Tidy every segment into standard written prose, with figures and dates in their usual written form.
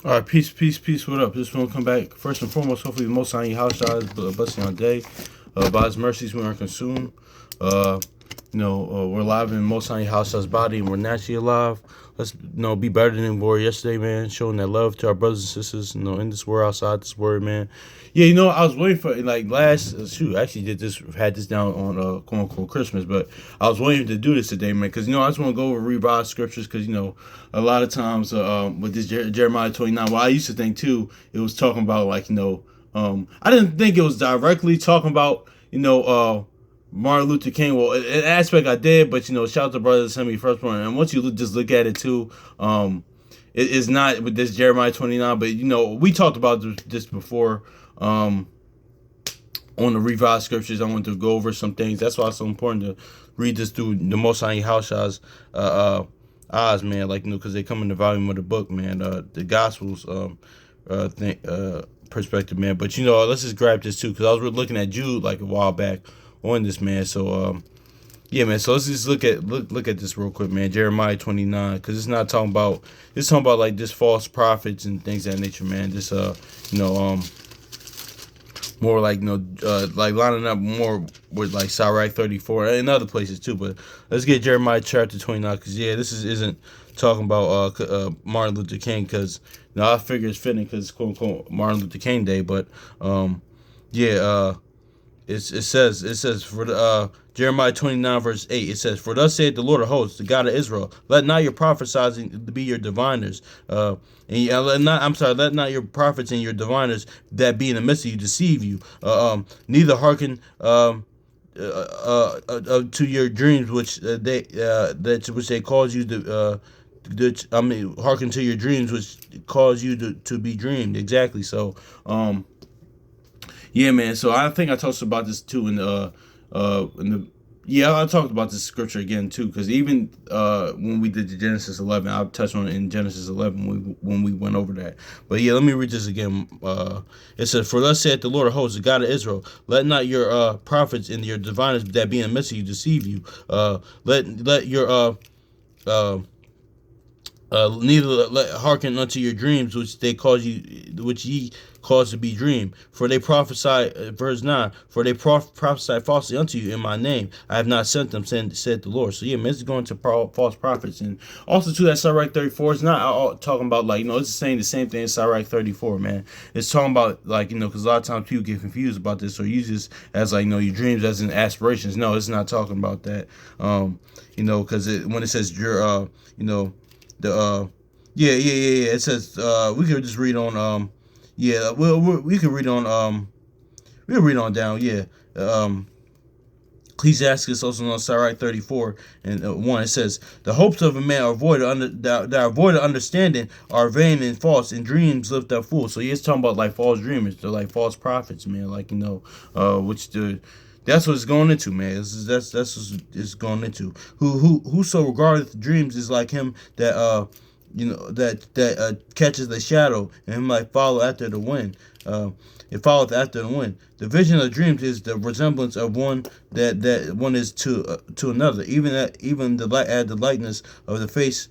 All right, peace, peace, peace. What up? Just want to come back. First and foremost, hopefully the Most High in your house shot is blessing on day. By His mercies we are consumed. Uh, we're alive in Most High in your house shot's body, and we're naturally alive. Let's be better than we were yesterday, man. Showing that love to our brothers and sisters. In this world, outside this world, man. Yeah, I was waiting for like last shoot. I actually had this down on quote unquote Christmas, but I was waiting to do this today, man, because I just want to go over revised scriptures, because a lot of times with this Jeremiah 29, well, I used to think too it was talking about like I didn't think it was directly talking about Martin Luther King. Well, an aspect I did, but shout out to brothers send me first one, and once you just look at it too, it's not with this Jeremiah 29, but we talked about this before. On the revised scriptures, I want to go over some things. That's why it's so important to read this through the Most High Hashai's eyes, man. Like because they come in the volume of the book, man. The Gospels perspective, man. But let's just grab this too, because I was looking at Jude like a while back on this, man. So yeah, man. So let's just look at this real quick, man. Jeremiah 29, because it's not talking about. It's talking about like just false prophets and things of that nature, man. Just more like like lining up more with like Sirach 34 and other places too. But let's get Jeremiah chapter 29, because this isn't talking about Martin Luther King, because I figure it's fitting because it's quote unquote Martin Luther King Day. But it says for the Jeremiah 29 verse 8, it says, "For thus saith the Lord of hosts, the God of Israel, let not your prophesying be your diviners, let not your prophets and your diviners that be in the midst of you deceive you, neither hearken to your dreams which they cause you to hearken to your dreams which cause you to be dreamed." Exactly. So yeah, man. So I think I talked about this too in the I talked about this scripture again too, because even when we did the Genesis 11, I touched on it in Genesis 11 when we went over that. But yeah, let me read this again. It says, "For thus saith the Lord of hosts, the God of Israel, let not your prophets and your diviners that be in the midst of you deceive you. Let your neither let hearken unto your dreams which ye cause to be dreamed. For they prophesy, verse 9, for they prophesy falsely unto you in my name. I have not sent them, said the Lord." So yeah, man, it's going to false prophets. And also to that Sirach 34, it's not all talking about like, it's saying the same thing as Sirach 34, man. It's talking about like, because a lot of times people get confused about this or use this as like, your dreams as in aspirations. No, it's not talking about that. Because when it says your, it says we could just read on we could read on we'll read on down Ecclesiastes also on Sirach 34 and 1. It says, "The hopes of a man are void that are void of understanding are vain and false, and dreams lift up fools." So he's talking about like false dreamers, they're like false prophets, man. Like which the that's what it's going into, man. That's what it's going into. Whoso regardeth dreams is like him that catches the shadow, and him like follow after the wind. It followeth after the wind. The vision of dreams is the resemblance of one that one is to another, even the likeness of the face,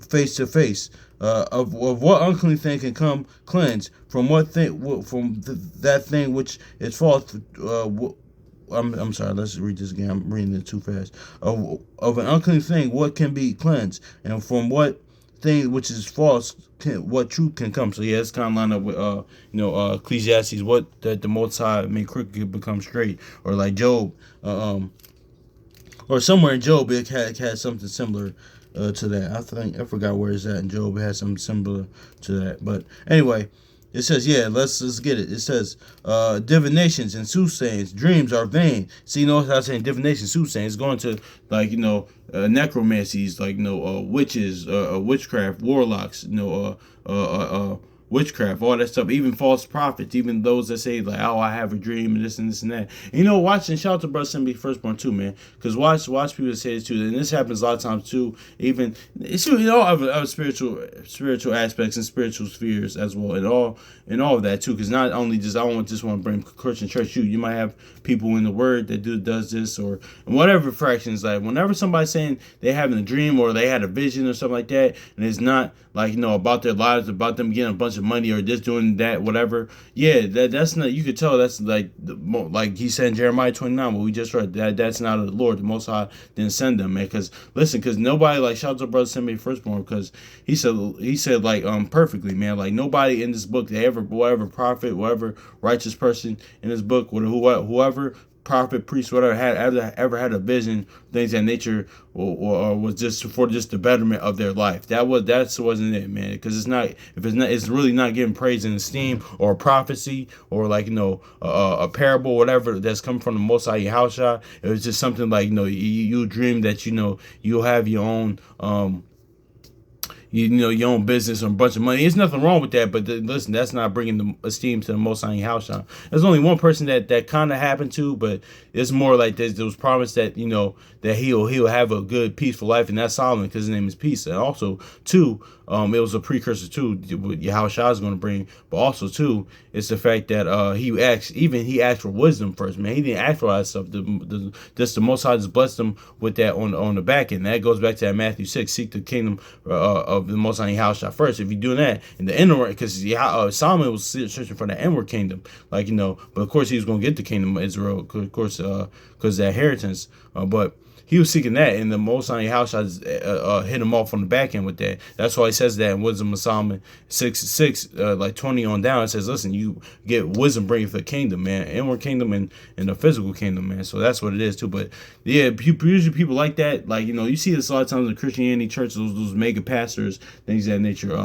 face to face. Of what unclean thing can come cleanse from what thing that thing which is false. I'm sorry. Let's read this again. I'm reading it too fast. Of an unclean thing, what can be cleansed, and from what thing which is false, what truth can come. So yeah, it's kind of lined up with Ecclesiastes, what that the Most High made crooked become straight, or like Job, or somewhere in Job it had something similar to that. I forgot where it's at in Job. It has something similar to that. But anyway, it says, let's get it. It says, divinations and soothsayings, dreams are vain. See, how I'm saying divination, soothsaying, it's going to like, necromancies, like, witches, witchcraft, warlocks, witchcraft, all that stuff, even false prophets, even those that say like, "Oh, I have a dream," and this and this and that. And, watching, shout out to Brother Simbi Firstborn too, man, because watch people say this too, and this happens a lot of times too. Even it's other spiritual aspects and spiritual spheres as well, and all of that too. Because not only just I don't just want to bring Christian church, you might have people in the Word that does this or whatever fractions. Like whenever somebody's saying they having a dream or they had a vision or something like that, and it's not like about their lives, about them getting a bunch of money or just doing that, whatever. Yeah, that's not. You could tell that's like he said in Jeremiah 29, what we just read. That's not of the Lord. The Most High didn't send them, man. Because nobody, like, shout out to Brother Simbi Firstborn, because he said like perfectly, man. Like nobody in this book that whatever prophet, whatever righteous person in this book, whoever prophet, priest, whatever ever had a vision, things of that nature, or was just for just the betterment of their life. That wasn't it, man. Because it's really not getting praise and esteem or prophecy or like a parable, whatever that's coming from the Most High Yahushua. It was just something like you dream that you'll have your own your own business or a bunch of money. There's nothing wrong with that, but listen, that's not bringing the esteem to the Most High Yahushua. There's only one person that kind of happened to, but it's more like there was promise that that he'll have a good peaceful life, and that's Solomon, because his name is Peace. And also too, it was a precursor to what Yahushua is going to bring, but also too, it's the fact that he asked for wisdom first, man. He didn't ask for all that stuff. Just the Most High just blessed him with that on the back end. That goes back to that Matthew 6, seek the kingdom of the Most High Yahushua first. If you're doing that in the inward, because Solomon was searching for the inward kingdom, but of course he was going to get the kingdom of Israel, of course, because that inheritance, but he was seeking that, and the Most High Yahushua hit him off on the back end with that. That's why he says that in Wisdom of Solomon 6, like 20 on down. It says, listen, you get wisdom bringing the kingdom, man, inward kingdom and the physical kingdom, man. So that's what it is too. But yeah, usually people like that, like you see this a lot of times in Christianity churches, those mega pastors, things of that nature.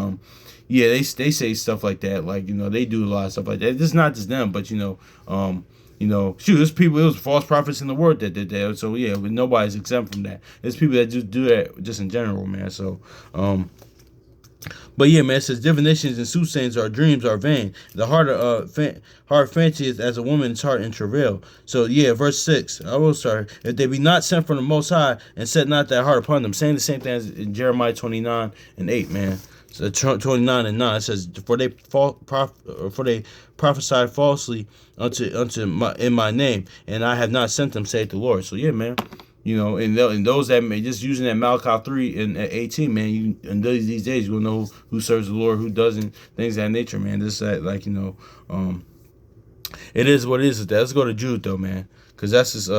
Yeah, they say stuff like that, like they do a lot of stuff like that. It's not just them, but there's people, it was false prophets in the word that did that. So yeah, but nobody's exempt from that. There's people that just do that just in general, man. So, but yeah, man, it says divinations and soothsayings or dreams are vain. The heart fancieth as a woman's heart in travail. So yeah, verse 6. I will start. If they be not sent from the Most High, and set not that heart upon them. Saying the same thing as in Jeremiah 29 and 8, man. So 29 and 9, it says, for they prophesy falsely in my name, and I have not sent them, saith the Lord. So yeah, man, and those that may just using that Malachi 3 and 18, man, in these days you'll know who serves the Lord, who doesn't, things of that nature, man. This that it is what it is. Let's go to Jude though, man, because that's just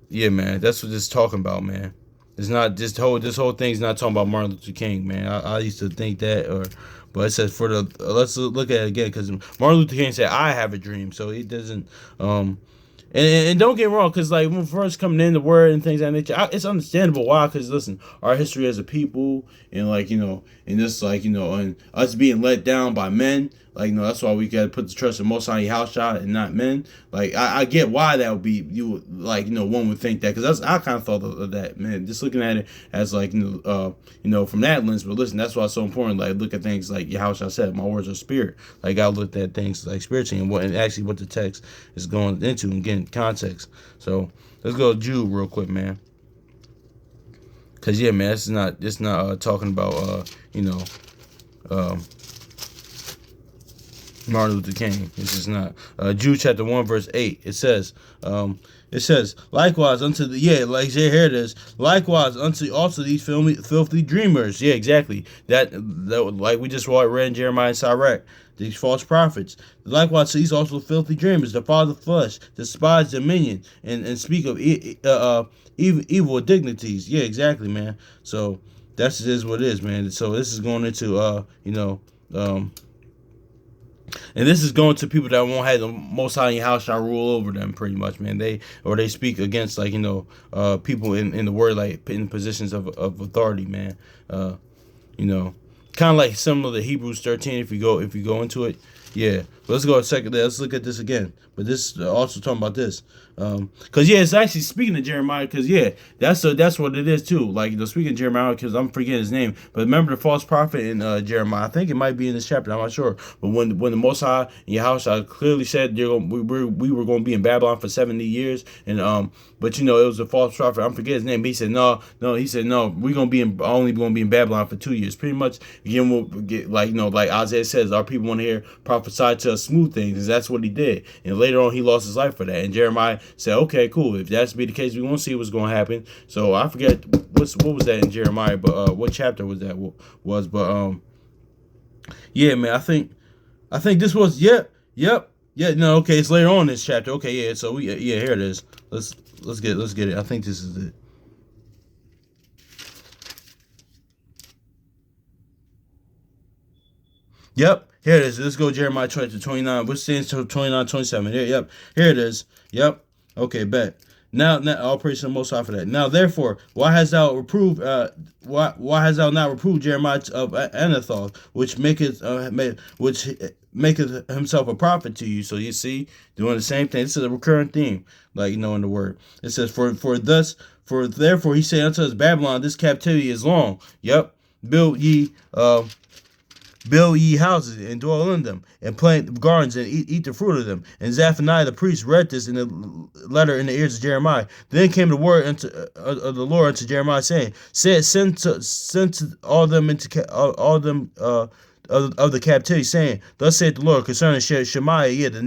yeah, man, that's what it's talking about, man. It's not this whole thing's not talking about Martin Luther King, man. I used to think that, but it says let's look at it again, because Martin Luther King said, "I have a dream," so he doesn't. And don't get me wrong, because like when first coming in the word and things of that nature, it's understandable why. Because listen, our history as a people, and and this and us being let down by men. That's why we gotta put the trust in Most High Yahushua and not men. I get why that would be one would think that, because I kind of thought of that, man. Just looking at it as from that lens. But listen, that's why it's so important. Look at things like Yahushua said, "My words are spirit." I looked at things spiritually and actually what the text is going into and getting context. So let's go to Jude real quick, man. Cause yeah, man, it's not talking about Martin Luther King. This is not. Jude chapter 1 verse 8. It says, likewise unto here it is. Likewise unto also these filthy dreamers. Yeah, exactly. That like we just read in Jeremiah and Sirach. These false prophets. Likewise these also filthy dreamers, the father of flesh, despise dominion, and speak of evil dignities. Yeah, exactly, man. So that's is what it is, man. So this is going into and this is going to people that won't have the Most High Yahushua rule over them, pretty much, man. They speak against people in the word, in positions of authority, man. Kind of like similar to Hebrews 13. If you go into it, Yeah, let's go a second. Let's look at this again. But this also talking about this, because yeah, it's actually speaking of Jeremiah. Because yeah, that's what it is too. Like speaking of Jeremiah, because I'm forgetting his name. But remember the false prophet in Jeremiah. I think it might be in this chapter. I'm not sure. But when the Most High and Yahweh clearly said we were going to be in Babylon for 70 years, and but it was a false prophet. I'm forgetting his name. But he said no. He said no. We're gonna be only going to be in Babylon for 2 years. Pretty much. Again, we'll get like Isaiah says, our people want to hear prophesy to us smooth things, and that's what he did. And later on, he lost his life for that. And Jeremiah said, "Okay, cool. If that's be the case, we won't see what's going to happen." So I forget what was that in Jeremiah, but what chapter was that? But yeah, man, I think this was yep. Yeah, no, okay, it's later on in this chapter. Okay, yeah, so here it is. Let's get it. I think this is it. Yep, here it is. Let's go Jeremiah 29. We're seeing 29, 27. Here, yep, here it is. Yep. Okay, bet. Now, all praise to the Most High for that. Now, therefore, why hast thou reproved? Why hast thou not reproved Jeremiah of Anathoth, which maketh himself a prophet to you? So you see, doing the same thing. This is a recurrent theme, like in the word. It says, for therefore he said unto us, Babylon, this captivity is long. Yep. Build ye houses and dwell in them, and plant gardens and eat the fruit of them. And Zephaniah the priest read this in the letter in the ears of Jeremiah. Then came the word of the Lord unto Jeremiah, saying, Send to all them into all them of the captivity, saying, Thus saith the Lord concerning Shemaiah, the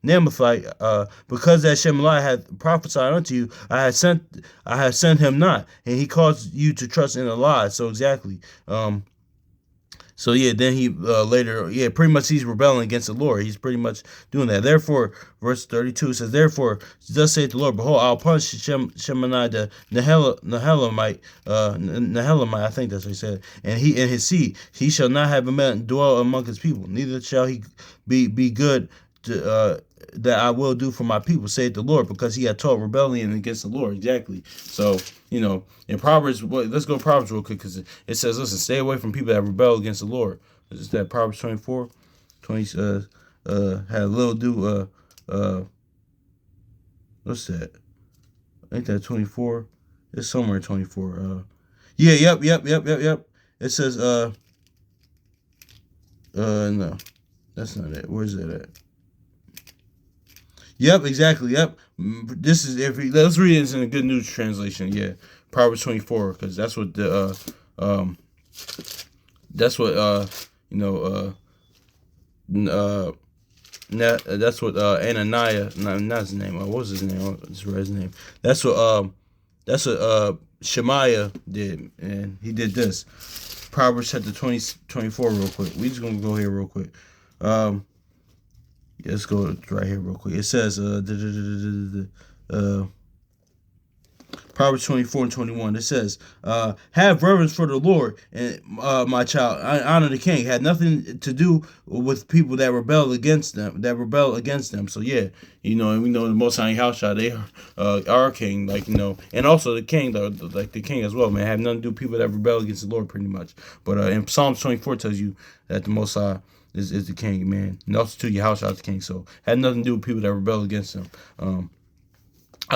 Nemathite, because that Shemaiah hath prophesied unto you, I have sent him not, and he caused you to trust in a lie. So exactly. So yeah, then he later, pretty much he's rebelling against the Lord. He's pretty much doing that. Therefore, verse 32 says, Therefore, thus saith the Lord, Behold, I'll punish Shemaiah the Nehelamite, I think that's what he said, and he and his seed, he shall not have a man dwell among his people, neither shall he be good to, that I will do for my people, saith the Lord, because he had taught rebellion against the Lord. Exactly. So, in Proverbs, let's go to Proverbs real quick, because it says, listen, stay away from people that rebel against the Lord. Is that Proverbs 24? 20, had a little what's that? Ain't that 24? It's somewhere in 24. Yep. It says, no, that's not it. Where's it at? Yep, exactly. Yep. This is let's read it in a Good News translation. Yeah, Proverbs 24, because that's what that's what that's what Ananiah, not his name. What was his name? I just read his name. That's what Shemaiah did, and he did this. Proverbs chapter 24 real quick. We just gonna go here real quick. Let's go right here real quick. It says, Proverbs 24 and 21. It says, have reverence for the Lord, and my child, honor the king. Had nothing to do with people that rebel against them. So yeah, and we know the Most High Yahweh, they are our king, and also the king, the king as well, man. Have nothing to do with people that rebel against the Lord, pretty much. But in Psalms 24 tells you that the Most High is the king, man. And also too, Yahweh is the king. So had nothing to do with people that rebel against him.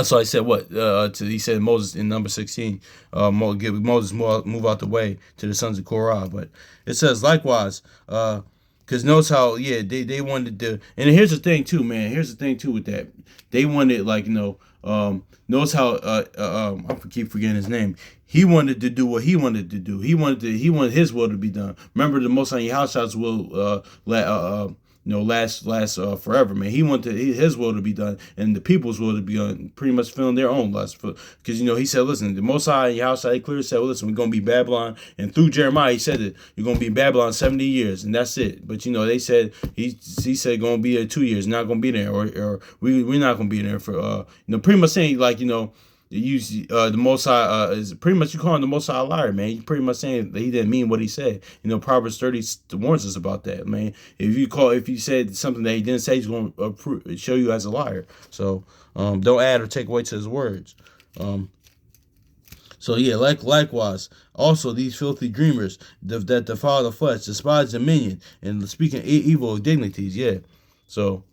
So I said what? He said Moses in number 16, Moses move out the way to the sons of Korah. But it says likewise, because notice how they wanted to. And here's the thing too, man. Here's the thing too with that. They wanted notice how I keep forgetting his name. He wanted to do what he wanted to do. He wanted his will to be done. Remember, the Most High Yahweh's will last forever, man. He wanted his will to be done, and the people's will to be done, pretty much filling their own lust. Because he said, listen, the Most High Yahweh, he clearly said, well, listen, we're gonna be Babylon, and through Jeremiah, he said that you're gonna be in Babylon 70 years, and that's it. But they said he said gonna be there 2 years, not gonna be there, or we're not gonna be there for pretty much saying the Most High is pretty much, you calling the Most High a liar, man. You pretty much saying that he didn't mean what he said. Proverbs 30 warns us about that, man. If you said something that he didn't say, he's going to show you as a liar. So don't add or take away to his words. So yeah, likewise, also these filthy dreamers that defile the flesh, despise dominion, and speaking evil of dignities. Yeah, so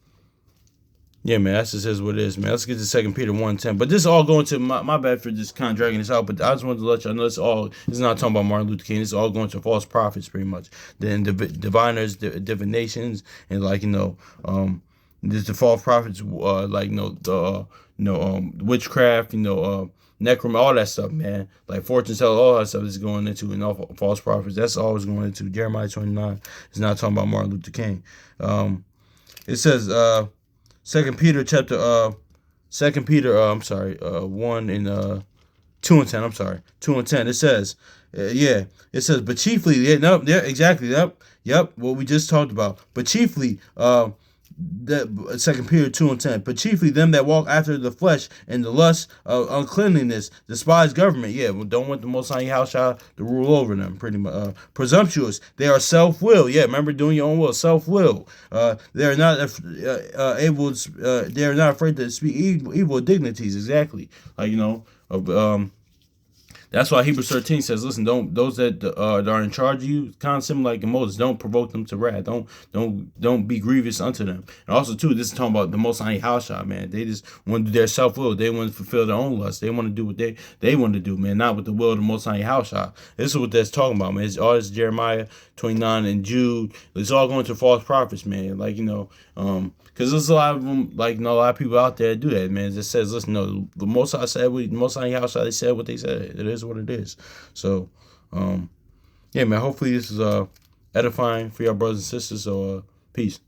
yeah, man, that's just is what it is, man. Let's get to 2 Peter 1:10. But this is all going to my bad for just kind of dragging this out. But I just wanted to let y'all know it's not talking about Martin Luther King. It's all going to false prophets, pretty much. Then diviners, divinations, and there's the false prophets, witchcraft, necromancy, all that stuff, man. Like fortune teller, all that stuff is going into and all false prophets. That's always going into Jeremiah 29. It's not talking about Martin Luther King. It says 2 Peter 1 and 2 and 10. I'm sorry, 2 and 10. It says, it says, but chiefly, exactly, yep, what we just talked about. But chiefly, that 2 Peter 2 and 10. But chiefly them that walk after the flesh and the lust of uncleanliness, despise government. Yeah, don't want the Most High Yahushua to rule over them. Pretty much presumptuous. They are self-will. Yeah, remember doing your own will. Self-will. They are not able. They are not afraid to speak evil dignities. Exactly. That's why Hebrews 13 says, listen, don't those that are in charge of you, kind of similar like Moses, don't provoke them to wrath. Don't be grievous unto them. And also too, this is talking about the Most High Yahushua, man. They just want to do their self-will. They want to fulfill their own lust. They want to do what they want to do, man, not with the will of the Most High Yahushua. This is what that's talking about, man. It's all this Jeremiah 29 and Jude. It's all going to false prophets, man. Because there's a lot of them, a lot of people out there that do that, man. It just says, listen, no, the Most High said, the Most High Yahushua, they said what they said. It is what it is. So, yeah, man, hopefully this is edifying for y'all brothers and sisters. So, peace.